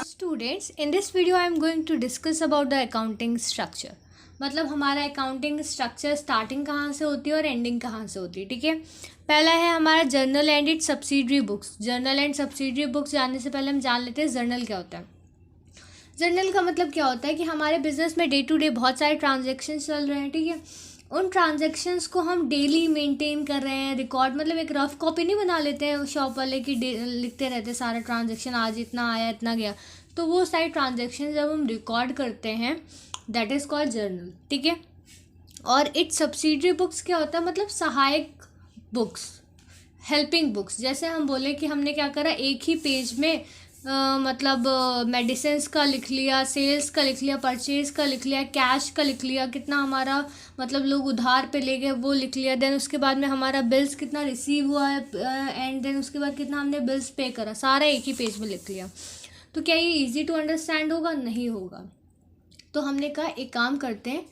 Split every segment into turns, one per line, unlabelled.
Students, in this video I am going to discuss about the accounting structure. मतलब हमारा accounting structure starting कहाँ से होती है और एंडिंग कहाँ से होती है. ठीक है, पहला है हमारा journal and it's subsidiary books. Journal and subsidiary books जानने से पहले हम जान लेते हैं जर्नल क्या होता है. जर्नल का मतलब क्या होता है कि हमारे बिजनेस में डे टू डे बहुत सारे ट्रांजेक्शन चल रहे हैं. ठीक है, उन ट्रांजेक्शन्स को हम डेली मेंटेन कर रहे हैं. रिकॉर्ड मतलब एक रफ कॉपी नहीं बना लेते हैं शॉप वाले की, लिखते रहते हैं सारा ट्रांजेक्शन, आज इतना आया इतना गया. तो वो सारी ट्रांजेक्शन जब हम रिकॉर्ड करते हैं दैट इज़ कॉल्ड जर्नल. ठीक है, और इट्स सब्सिडरी बुक्स क्या होता है, मतलब सहायक बुक्स, हेल्पिंग बुक्स. जैसे हम बोले कि हमने क्या करा, एक ही पेज में मतलब मेडिसिन का लिख लिया, सेल्स का लिख लिया, परचेज़ का लिख लिया, कैश का लिख लिया, कितना हमारा मतलब लोग उधार पे ले गए वो लिख लिया. देन उसके बाद में हमारा बिल्स कितना रिसीव हुआ है एंड देन उसके बाद कितना हमने बिल्स पे करा, सारा एक ही पेज में लिख लिया. तो क्या ये इजी टू अंडरस्टैंड होगा? नहीं होगा. तो हमने कहा एक काम करते हैं,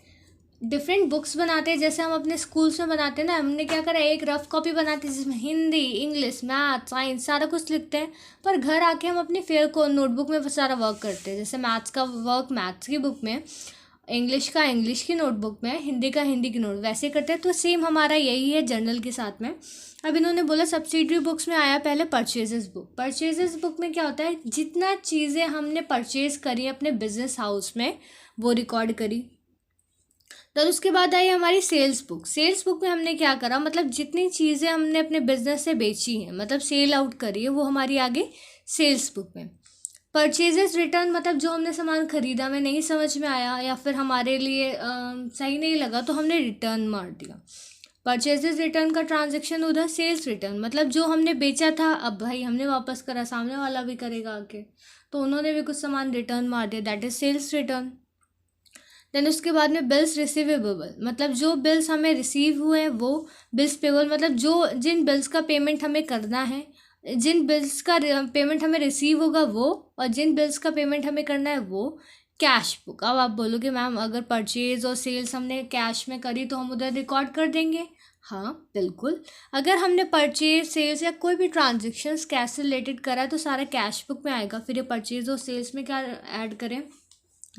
डिफरेंट बुक्स बनाते हैं जैसे हम अपने स्कूल्स में बनाते हैं ना. हमने क्या करा, एक रफ कॉपी बनाते हैं जिसमें हिंदी, इंग्लिश, मैथ, साइंस सारा कुछ लिखते हैं. पर घर आके हम अपनी फेयर को नोटबुक में सारा वर्क करते हैं. जैसे मैथ्स का वर्क मैथ्स की बुक में, इंग्लिश का इंग्लिश की नोटबुक में, हिंदी का हिंदी की नोट वैसे करते हैं. तो सेम हमारा यही है जर्नल के साथ में. अब इन्होंने बोला सब्सिडरी बुक्स में आया पहले परचेजेस बुक. परचेजेस बुक में क्या होता है, जितना चीज़ें हमने परचेज़ करी अपने बिजनेस हाउस में वो रिकॉर्ड करी. तो उसके बाद आई हमारी सेल्स बुक. सेल्स बुक में हमने क्या करा, मतलब जितनी चीज़ें हमने अपने बिजनेस से बेची हैं, मतलब सेल आउट करी है, वो हमारी आगे सेल्स बुक में. परचेजेस रिटर्न मतलब जो हमने सामान खरीदा में नहीं समझ में आया या फिर हमारे लिए सही नहीं लगा तो हमने रिटर्न मार दिया. परचेजेस रिटर्न का ट्रांजेक्शन उधर. सेल्स रिटर्न मतलब जो हमने बेचा था अब भाई हमने वापस करा, सामने वाला भी करेगा आके, तो उन्होंने भी कुछ सामान रिटर्न मार दिया, that is sales return. Then उसके बाद में बिल्स रिसीवेबल, मतलब जो बिल्स हमें रिसीव हुए हैं वो. बिल्स पेबल मतलब जो जिन बिल्स का पेमेंट हमें करना है, जिन बिल्स का पेमेंट हमें रिसीव होगा वो, और जिन बिल्स का पेमेंट हमें करना है वो. Cash book. अब आप बोलोगे मैम अगर परचेज और सेल्स हमने कैश में करी तो हम उधर रिकॉर्ड कर देंगे. हाँ बिल्कुल, अगर हमने परचेज सेल्स या कोई भी ट्रांजेक्शन्स कैश से रिलेटेड करा है तो सारा कैश बुक में आएगा. फिर ये परचेज और सेल्स में क्या ऐड करें,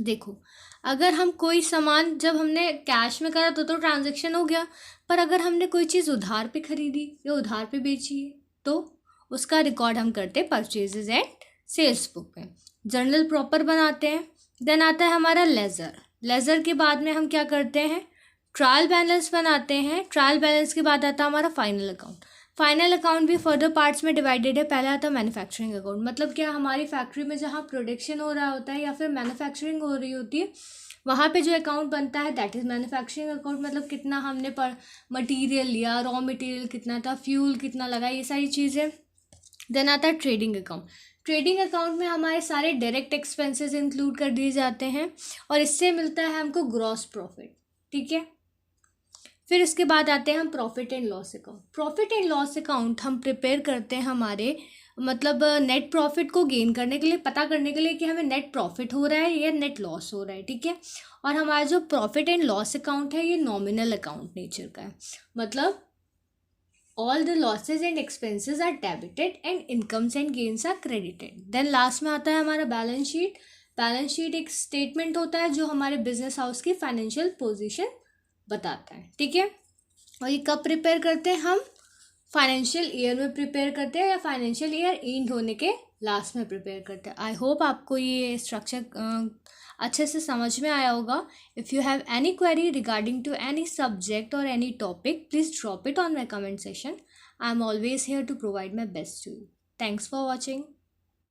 देखो अगर हम कोई सामान जब हमने कैश में करा तो ट्रांजेक्शन हो गया, पर अगर हमने कोई चीज़ उधार पे खरीदी या उधार पे बेची है तो उसका रिकॉर्ड हम करते हैं परचेजेस एंड सेल्स बुक में. जर्नल प्रॉपर बनाते हैं. देन आता है हमारा लेज़र. लेज़र के बाद में हम क्या करते हैं, ट्रायल बैलेंस बनाते हैं. ट्रायल बैलेंस के बाद आता है हमारा फाइनल अकाउंट. फाइनल अकाउंट भी फर्दर पार्ट्स में डिवाइडेड है. पहला आता है मैन्युफैक्चरिंग अकाउंट, मतलब क्या हमारी फैक्ट्री में जहाँ प्रोडक्शन हो रहा होता है या फिर मैन्युफैक्चरिंग हो रही होती है वहाँ पे जो अकाउंट बनता है दैट इज़ मैन्युफैक्चरिंग अकाउंट. मतलब कितना हमने पर मटीरियल लिया, रॉ मटेरियल कितना था, फ्यूल कितना लगा, ये सारी चीज़ें. देन आता है ट्रेडिंग अकाउंट. ट्रेडिंग अकाउंट में हमारे सारे डायरेक्ट एक्सपेंसेस इंक्लूड कर दिए जाते हैं और इससे मिलता है हमको ग्रॉस प्रॉफिट. ठीक है, फिर इसके बाद आते हैं हम profit and loss account. Profit and loss account हम प्रिपेयर करते हैं हमारे मतलब नेट प्रॉफिट को गेन करने के लिए, पता करने के लिए कि हमें नेट प्रॉफिट हो रहा है या नेट लॉस हो रहा है. ठीक है, और हमारा जो प्रॉफिट एंड लॉस अकाउंट है ये नॉमिनल अकाउंट नेचर का है. मतलब all the losses and expenses are debited and incomes and gains are credited. then last में आता है हमारा बैलेंस शीट. बैलेंस शीट एक स्टेटमेंट होता है जो हमारे बिजनेस हाउस की फाइनेंशियल पोजीशन बताता है. ठीक है, और ये कब प्रिपेयर करते हैं हम, फाइनेंशियल ईयर में प्रिपेयर करते हैं या फाइनेंशियल ईयर एंड होने के लास्ट में प्रिपेयर करते हैं. आई होप आपको ये स्ट्रक्चर अच्छे से समझ में आया होगा. If you have any query regarding to any subject और any topic please drop it on my comment session. I am always here to provide my best to you. Thanks for watching.